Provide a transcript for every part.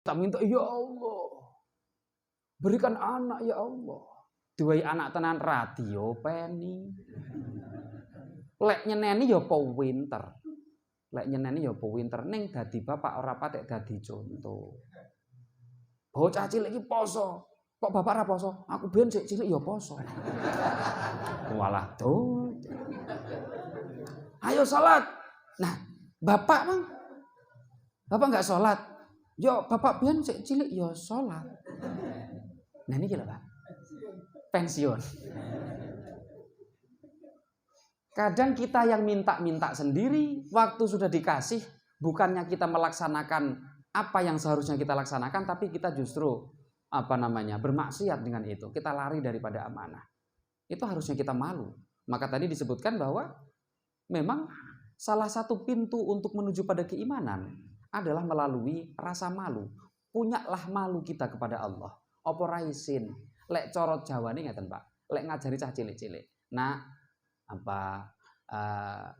Tak minta, ya Allah, berikan anak ya Allah. Duwe anak tenan radio peni. Lek nyeneni ya apa winter. Lek nyeneni ya apa winter ning dadi bapak ora patek dadi contoh. Bocah cilik iki poso. Kok bapak ora poso? Aku biyen sik cilik ya poso. Walah tuh. Ayo salat. Nah, bapak Bang. Bapak enggak salat. Yo bapak biyen sik cilik ya salat. Nah niki lho, Pak. Pensiun. Kadang kita yang minta-minta sendiri, waktu sudah dikasih, bukannya kita melaksanakan apa yang seharusnya kita laksanakan, tapi kita justru bermaksiat dengan itu. Kita lari daripada amanah. Itu harusnya kita malu. Maka tadi disebutkan bahwa memang salah satu pintu untuk menuju pada keimanan adalah melalui rasa malu. Punyalah malu kita kepada Allah. Apa ra isin? Lek corot Jawane ngeten, Pak. Lek ngajari cah cilik-cilik. Nah,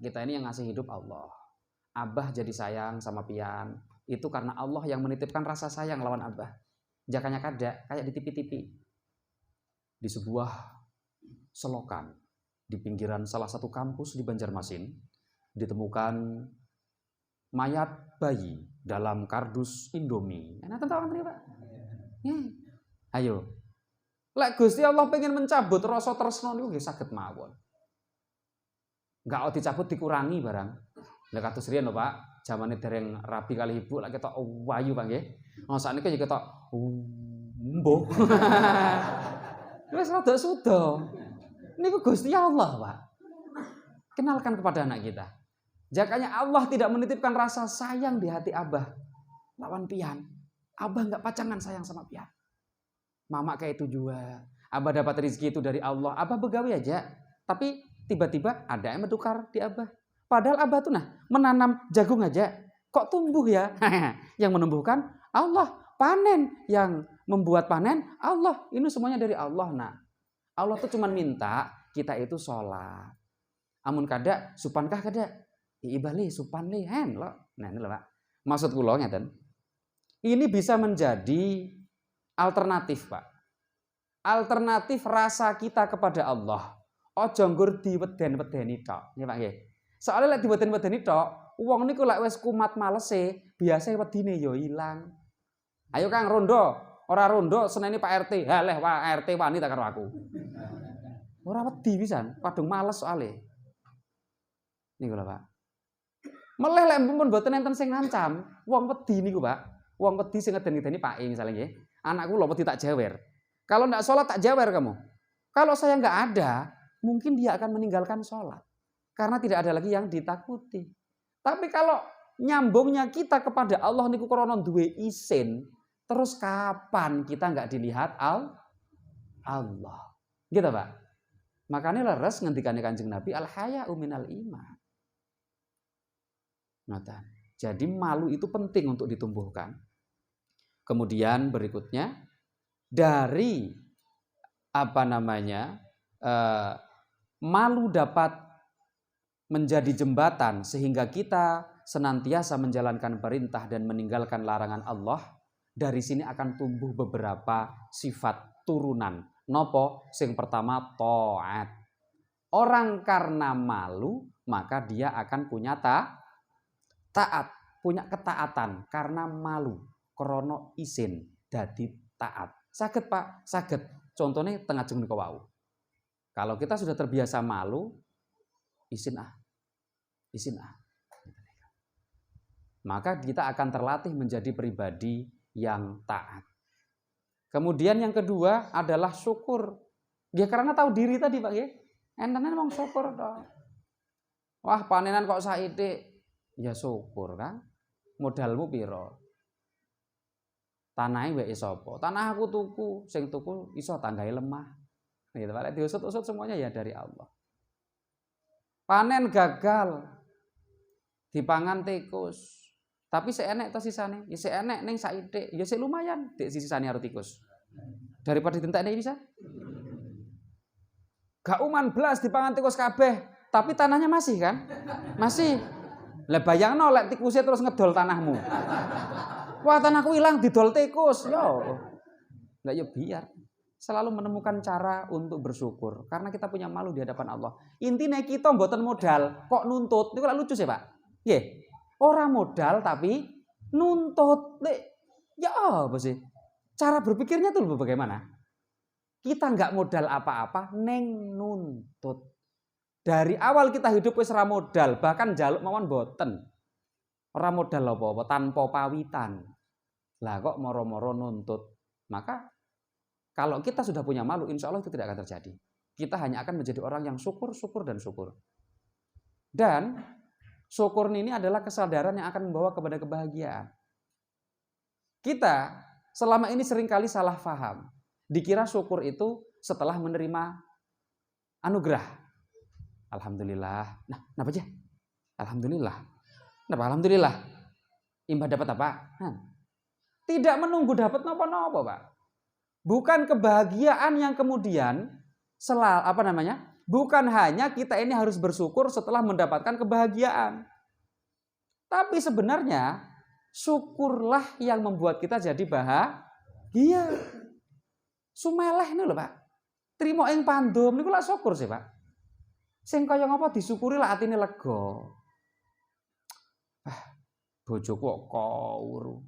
kita ini yang ngasih hidup Allah. Abah jadi sayang sama pian. Itu karena Allah yang menitipkan rasa sayang lawan abah. Jakanya kada kayak di TV-TV. Di sebuah selokan di pinggiran salah satu kampus di Banjarmasin ditemukan mayat bayi dalam kardus Indomie. Nah, tahu kan Pak? Ayo. Lek Gusti Allah pengen mencabut rasa tresno niku nggih saged mawon. Enggak dicabut dikurangi barang. Lek kados riyen lho Pak, zamane dereng rabi kali ibu lek ketok wayu Pak nggih. Sakniki ya ketok mbuh. Wis rada suda. Niku Gusti Allah, Pak. Kenalkan kepada anak kita. Jakanya Allah tidak menitipkan rasa sayang di hati abah lawan pian. Abah enggak pacangan sayang sama pian. Mama kayak itu juga. Abah dapat rezeki itu dari Allah. Abah begawe aja. Tapi tiba-tiba ada yang menukar di abah. Padahal abah tuh menanam jagung aja. Kok tumbuh ya? Yang menumbuhkan Allah. Panen yang membuat panen Allah. Ini semuanya dari Allah. Nah, Allah tuh cuma minta kita itu sholat. Amun kada, supankah kada? Ibali, supan li, hen lo. Nah ini lho Pak. Maksud kula ngeten. Ini bisa menjadi alternatif, Pak. Alternatif rasa kita kepada Allah. Ojo nggur diweden-wedeni tok. Nggih Pak nggih. Soale lek diweden-wedeni tok, wong niku lek wis kumat malese, biasa wedine ya ilang. Ayo Kang rondo, ora rondo seneni Pak RT. Ha leh Pak RT wani tak karo aku. Ora wedi pisan, padung males soalé. Niku lho Pak. Meleh lek pun mboten enten sing ngancam, wong wedi niku Pak. Wong wedi sing ngeden-ngedeni Pak misalnya nggih. Anakku lho wedi tak jawer. Kalau ndak sholat tak jawer kamu. Kalau saya nggak ada, mungkin dia akan meninggalkan sholat. Karena tidak ada lagi yang ditakuti. Tapi kalau nyambungnya kita kepada Allah niku krana duwe isin, terus kapan kita nggak dilihat Allah? Gitu Pak. Makanya leres ngendikane Kanjeng Nabi al-haya'u minal iman. Nata. Jadi malu itu penting untuk ditumbuhkan. Kemudian berikutnya dari malu dapat menjadi jembatan sehingga kita senantiasa menjalankan perintah dan meninggalkan larangan Allah. Dari sini akan tumbuh beberapa sifat turunan. Nopo? Sing pertama taat. Orang karena malu maka dia akan punya taat, punya ketaatan karena malu. Krono isin dadi taat. Saged Pak, saged. Contohnya tengah jeng menika wau. Kalau kita sudah terbiasa malu, isin ah. Maka kita akan terlatih menjadi pribadi yang taat. Kemudian yang kedua adalah syukur. Ya karena tahu diri tadi Pak ya. Enten wong syukur toh. Wah, panenan kok saithik. Ya syukur kan. Modalmu piro? Tanahe wae sapa? Tanah aku tuku, sing tuku iso tanggahe lemah. Gitu Pak. Diusut-usut semuanya ya dari Allah. Panen gagal. Dipangan tikus. Tapi seenek to sisane. Ya seenek ning saithik, ya sik lumayan dik sisane karo tikus. Daripada dientekne bisa. Gak uman blas dipangan tikus kabeh, tapi tanahnya masih kan? Masih. Lah bayangno lek tikusnya terus ngedol tanahmu. Wah, tanahku hilang didol tikus. Yo. Enggak ya biar. Selalu menemukan cara untuk bersyukur karena kita punya malu di hadapan Allah. Intinya kita mboten modal kok nuntut. Niku lucu sih, Pak. Nggih. Ora modal tapi nuntut. Ya apa sih? Cara berpikirnya tuh bagaimana? Kita nggak modal apa-apa, neng nuntut. Dari awal kita hidup wis ra modal, bahkan jaluk mawon boten. Ora modal apa-apa tanpa pawitan. Lah kok moro-moro nuntut. Maka kalau kita sudah punya malu, insya Allah itu tidak akan terjadi. Kita hanya akan menjadi orang yang syukur, syukur, dan syukur. Dan syukur ini adalah kesadaran yang akan membawa kepada kebahagiaan. Kita selama ini seringkali salah paham. Dikira syukur itu setelah menerima anugerah. Alhamdulillah. Nah, kenapa aja? Alhamdulillah. Kenapa alhamdulillah? Imbah dapat apa? Tidak menunggu dapat napa-napa, Pak. Bukan kebahagiaan yang kemudian bukan hanya kita ini harus bersyukur setelah mendapatkan kebahagiaan. Tapi sebenarnya syukurlah yang membuat kita jadi bahagia. Sumeleh ini loh, Pak. Trimo ing pandum niku lak syukur sih, Pak. Sing kaya ngapa disyukuri lah atine lega. Bojoku kok kawuru.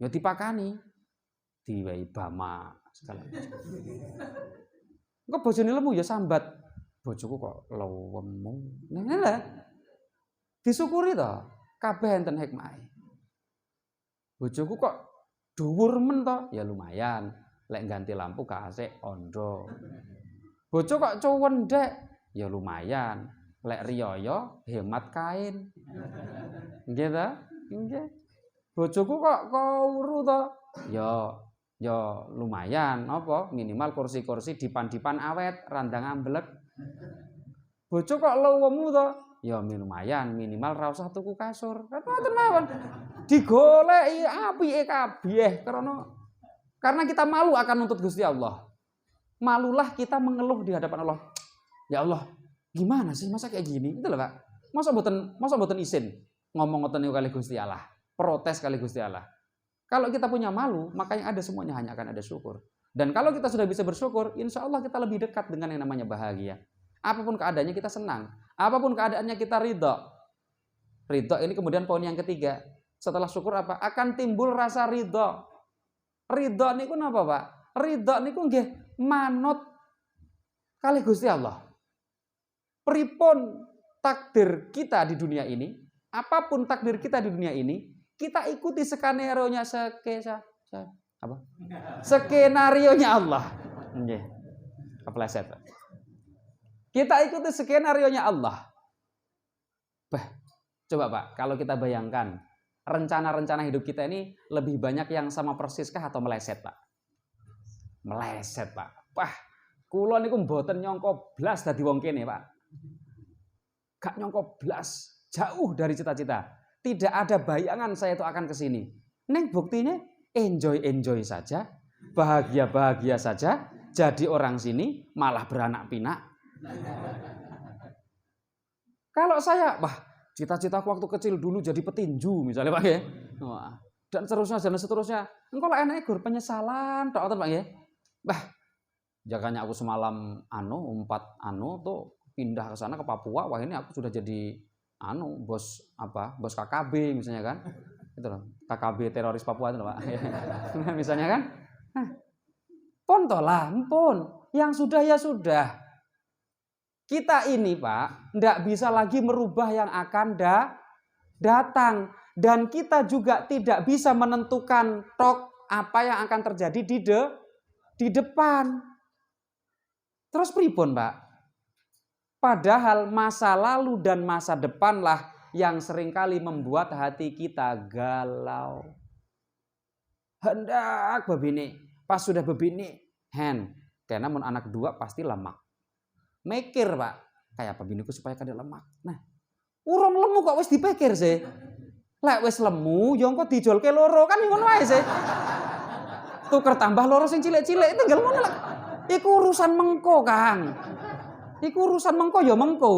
Ya dipakani. Diwehi bama segala macam. Engko bojone lemu ya sambat. Bojoku kok lewemu. Nah lah. Disyukuri to. Kabeh enten hikmahe. Bojoku kok dhuwur men to. Ya lumayan. Lek ganti lampu kasih ondo. Bojo kok cuwendhek. Ya lumayan. Lek riyaya hemat kain. Nggih ta? Nggih. Bojoku kok kawuru to. Ya lumayan apa minimal kursi-kursi dipan-dipan awet randang amblek. Bojo kok lewemu to? Ya lumayan minimal ra usah tuku kasur. Ngoten mawon. Digoleki apike kabeh karena kita malu akan nuntut Gusti Allah. Malulah kita mengeluh di hadapan Allah. Ya Allah, gimana sih masa kayak gini? Itu loh, Pak. Masa mboten isin ngomong ngoten niku kali Gusti Allah. Protes kali Gusti Allah. Kalau kita punya malu, maka yang ada semuanya hanya akan ada syukur. Dan kalau kita sudah bisa bersyukur, insya Allah kita lebih dekat dengan yang namanya bahagia. Apapun keadaannya kita senang. Apapun keadaannya kita ridho. Ridho ini kemudian poin yang ketiga. Setelah syukur apa? Akan timbul rasa ridho. Ridho niku napa, Pak? Ridho niku nggih manut kali Gusti Allah. Pripun takdir kita di dunia ini, apapun takdir kita di dunia ini, kita ikuti skenario-nya skenario-nya Allah. Nggih. Kepleset. Kita ikuti skenario-nya Allah. Coba Pak, kalau kita bayangkan rencana-rencana hidup kita ini lebih banyak yang sama persiskah atau meleset, Pak? Meleset, Pak. Kula niku mboten nyangka blas dadi wong kene, Pak. Gak nyangka blas, jauh dari cita-cita. Tidak ada bayangan saya itu akan ke sini. Neng buktinya enjoy saja, bahagia saja, jadi orang sini malah beranak pinak. Kalau saya, cita-citaku waktu kecil dulu jadi petinju misalnya, Pak ya. Dan seterusnya. Engko lek enake gur penyesalan tok Pak ya. Jakanya aku semalam umpat tuh pindah ke sana ke Papua, wah ini aku sudah jadi bos KKB misalnya kan. Itu loh, KKB teroris Papua itu loh, Pak. Misalnya kan. Pun yang sudah ya sudah. Kita ini, Pak, enggak bisa lagi merubah yang akan datang dan kita juga tidak bisa menentukan apa yang akan terjadi di depan. Terus pripun, Pak? Padahal masa lalu dan masa depanlah yang seringkali membuat hati kita galau. Hendak babini, pas sudah babini, karena mun anak dua pasti lemak. Mikir, Pak, kayak apa biniku supaya kada lemak. Nah, urung lemu kok wis dipikir sih. Lek wis lemu, yo engko dijolke loro kan ngono wae sih. Tuker tambah loro sing cilik-cilik tinggal ngono lah. Iku urusan mengko, Kang. Iku urusan mengko ya mengko.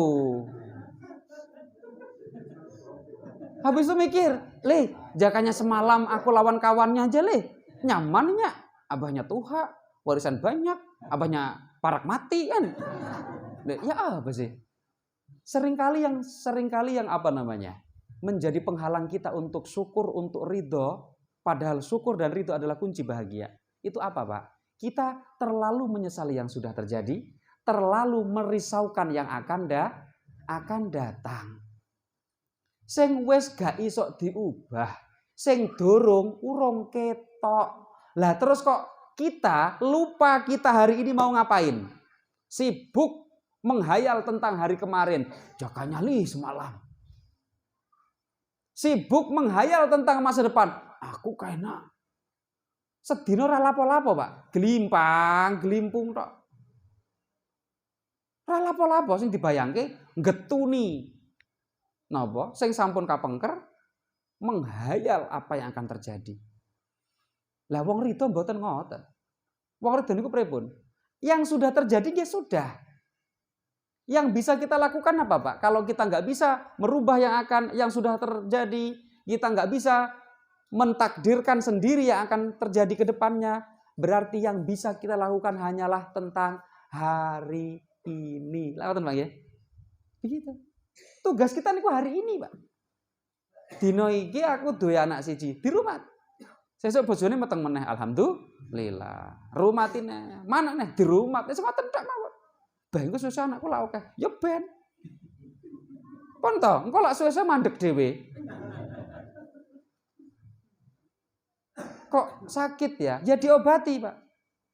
Habis itu mikir, Jakanya semalam aku lawan kawannya aja nyamannya, abahnya tuha, warisan banyak, abahnya parak mati kan. Ya apa sih? Seringkali yang apa namanya? Menjadi penghalang kita untuk syukur, untuk ridho, padahal syukur dan ridho adalah kunci bahagia. Itu apa, Pak? Kita terlalu menyesali yang sudah terjadi, terlalu merisaukan yang akan datang. Sing wis gak iso diubah, sing durung urung ketok. Lah terus kok kita lupa kita hari ini mau ngapain? Sibuk menghayal tentang hari kemarin. Jakanya semalam. Sibuk menghayal tentang masa depan. Aku kayaknya sedina ora lapo-lapo, Pak. Gelimpung tok. Ora lapo-lapo sing dibayangke getuni. Napa? Sing sampun kapengker menghayal apa yang akan terjadi. Lah wong ridho mboten ngoten. Wong ridho niku pripun? Yang sudah terjadi ya sudah. Yang bisa kita lakukan apa, Pak? Kalau kita nggak bisa merubah yang sudah terjadi, kita nggak bisa mentakdirkan sendiri yang akan terjadi ke depannya, berarti yang bisa kita lakukan hanyalah tentang hari ini. Lakukan, Pak ya? Begitu. Tugas kita niku hari ini, Pak. Dino iki aku duwe anak siji di rumah. Sesuk bojone meteng meneh, alhamdulillah. Rumatine mana neh di rumah. Wis ngoten tok mawon. Bengko sesuk anakku lak akeh. Ya ben. Pon to, engko lak suwe-suwe mandek dhewe. Kok sakit ya? Ya diobati, Pak.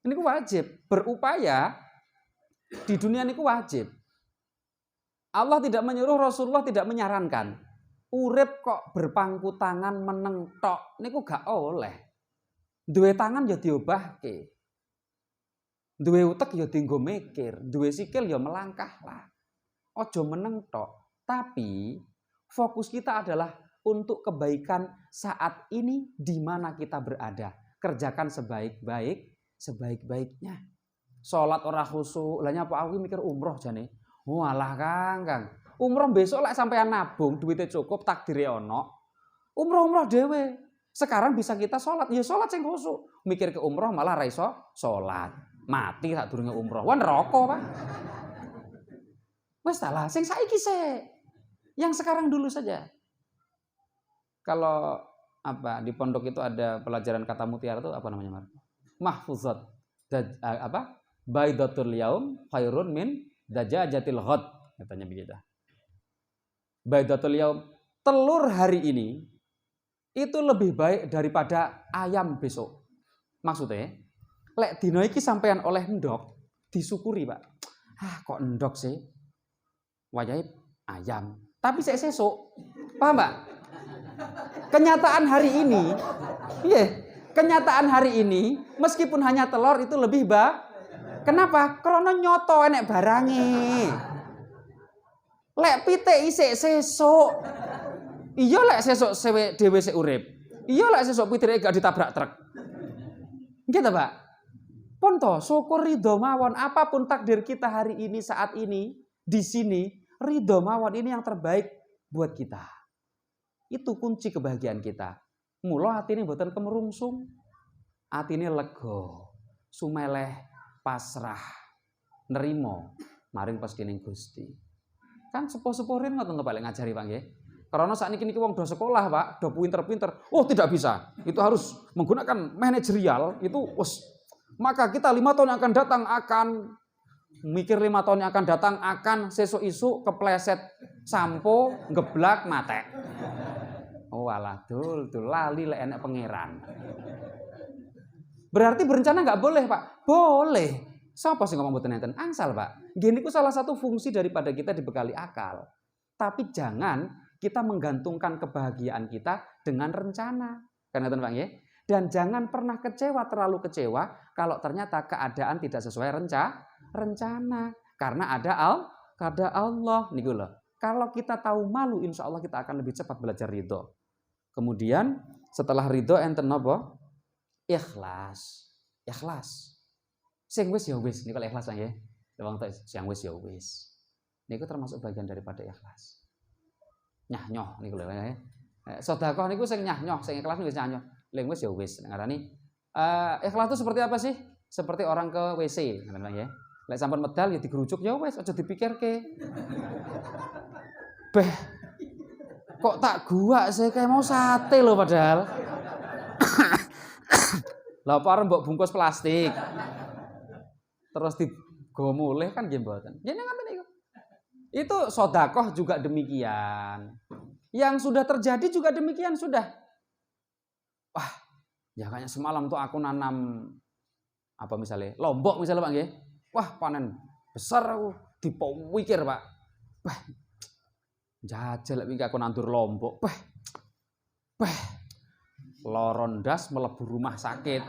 Ini ku wajib. Berupaya di dunia niku wajib. Allah tidak menyuruh, Rasulullah tidak menyarankan. Urip kok berpangku tangan meneng tok niku gak oleh. Duwe tangan ya diobahke. Duwe utek ya dienggo mikir, duwe sikil ya melangkah lah. Ojo meneng tok. Tapi fokus kita adalah untuk kebaikan saat ini di mana kita berada. Kerjakan sebaik-baiknya. Salat ora khusyuk, lah nyapa aku mikir umroh jane. Walah Kang. Umroh besok lek sampean nabung, duitnya cukup, takdire ono. Umroh dhewe. Sekarang bisa kita sholat, ya sholat sing khusyuk. Mikir ke umroh malah ra iso sholat. Mati sak durunge umroh. Wan rokok, Pak. Wes salah, sing saiki sik. Yang sekarang dulu saja. Kalau apa di pondok itu ada pelajaran kata mutiara itu apa namanya, Mar? Mahfuzat. Baidatul yaum khairun min dajajatil ghad, katanya begitu. Baidatul yaum, telur hari ini itu lebih baik daripada ayam besok. Maksudnya, lek dino iki sampean oleh endok, disyukuri, Pak. Kok endok sih? Wayahe ayam. Tapi sesuk, paham, Pak? Kenyataan hari ini, meskipun hanya telur itu lebih baik. Kenapa? Karena nyoto enek barange. Lek pitik isik sesuk. Iya lek sesuk dhewe sik urip. Iya lek sesuk pitike gak ditabrak truk. Nggih ta, Pak? Pun to, syukur ridho mawon apapun takdir kita hari ini saat ini di sini, ridho mawon ini yang terbaik buat kita. Itu kunci kebahagiaan kita. Mula atine mboten kemerungsung. Atine lega, sumeleh, pasrah, nerimo maring pestining Gusti. Kan sepuh-sepuh rin ngoten to Pak lek ngajari, Pak nggih. Karena saat ini wong do sekolah, Pak, do pinter-pinter. Oh, tidak bisa. Itu harus menggunakan manajerial, itu maka kita 5 tahun yang akan datang akan mikir 5 tahun yang akan datang akan sesuk isu kepleset sampo geblak mate. Oh alah dul lali lek enek pangeran. Berarti berencana nggak boleh, Pak? Boleh. Siapa sih ngomong mboten enten? Angsal, Pak. Gini ku salah satu fungsi daripada kita dibekali akal. Tapi jangan kita menggantungkan kebahagiaan kita dengan rencana. Kan ngeten, Pak nggih? Dan jangan pernah terlalu kecewa kalau ternyata keadaan tidak sesuai rencana. Karena ada Allah. Niku lho. Kalau kita tahu malu, insya Allah kita akan lebih cepat belajar ridho. Kemudian setelah ridho enten napa? Ikhlas. Sing wis ya wis, niku ikhlas nggih. Wong tok sing wis ya wis. Niku termasuk bagian daripada ikhlas. Nyah nyoh niku lho nggih. Sedekah niku sing nyah-nyoh, sing ikhlas niku wis nyah-nyoh. Lha wis ya wis ngarani ikhlas itu seperti apa sih? Seperti orang ke WC, ngono ya. Lek sampun medal ya digerujuk ya wis aja dipikirke. Beh. Kok tak gua sih kayak mau sate loh padahal. Lah apa mbok bungkus plastik. Terus digo mulih kan nggih mboten. Yen ngoten niku. Itu sedekah juga demikian. Yang sudah terjadi juga demikian sudah. Wah, ya kayaknya semalam tuh aku nanam apa misalnya lombok misalnya Pak nggih. Wah, panen besar aku dipikir Pak. Wah, jajal iki aku nandur lombok. Wah. Loron ndas mlebu rumah sakit.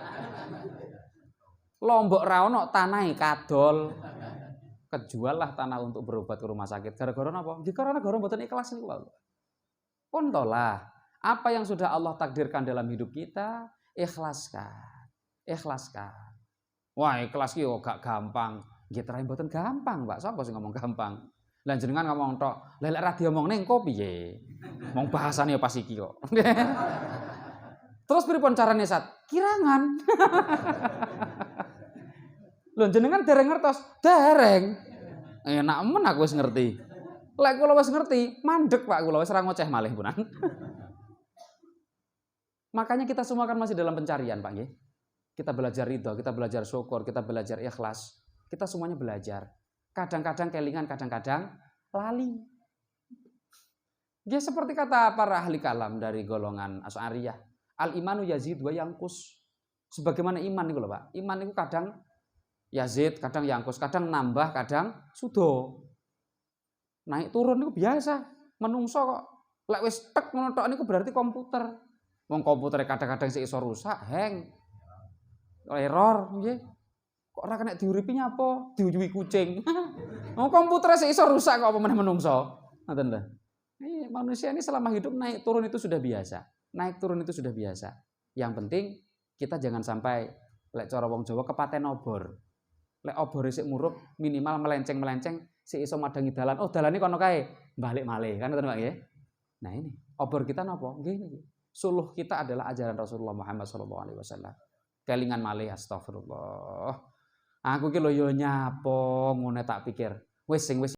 Lombok ra ono tanahe kadol. Kejual lah tanah untuk berobat ke rumah sakit. Gara-gara napa? Nggih karena gara mboten ikhlas niku Pak. Kontolah, apa yang sudah Allah takdirkan dalam hidup kita, ikhlaskan. Ikhlaskan. Wah, ikhlas ki gak gampang. Nggih terahe mboten gampang, Pak. Sapa sing ngomong gampang? Lah jenengan ngomong tok, lek ra diomongne engko piye? Wong bahasane pas iki kok. Terus pripun carane Sat? Kirangan. Lho jenengan dereng ngertos? Dereng. Enak men aku wis ngerti. Lek kula wis ngerti, mandek Pak kula wis ora ngoceh malih punan. Makanya kita semua kan masih dalam pencarian Pak nggih. Kita belajar ridho, kita belajar syukur, kita belajar ikhlas. Kita semuanya belajar. Kadang-kadang kelingan, kadang-kadang lali. Dia seperti kata para ahli kalam dari golongan Asy'ariyah, al-imanu yazid wa yanqus. Sebagaimana iman niku lho Pak. Iman niku kadang yazid, kadang yanqus, kadang nambah, kadang sudo. Naik turun niku biasa. Menungso kok lek wis tek ngono tok niku berarti komputer. Wong komputere kadang-kadang sik iso rusak, hang. Error nggih. Kok ora kena diuripi nyapa? Diuyui kucing. Wong komputere sik iso rusak kok apa meneh menungso. Ngoten lho. Manusia ini selama hidup naik turun itu sudah biasa. Naik turun itu sudah biasa. Yang penting kita jangan sampai lek cara wong Jawa kepaten obor. Lek obor sik murup minimal melenceng-melenceng sik iso madangi dalan. Oh, dalane kono kae, balik malih. Kan ngoten Pak nggih. Nah ini, obor kita napa? Nggih niki. Suluh kita adalah ajaran Rasulullah Muhammad SAW. Kelingan malih astagfirullah. Aku ki lho yo nyapo ngene tak pikir. Wis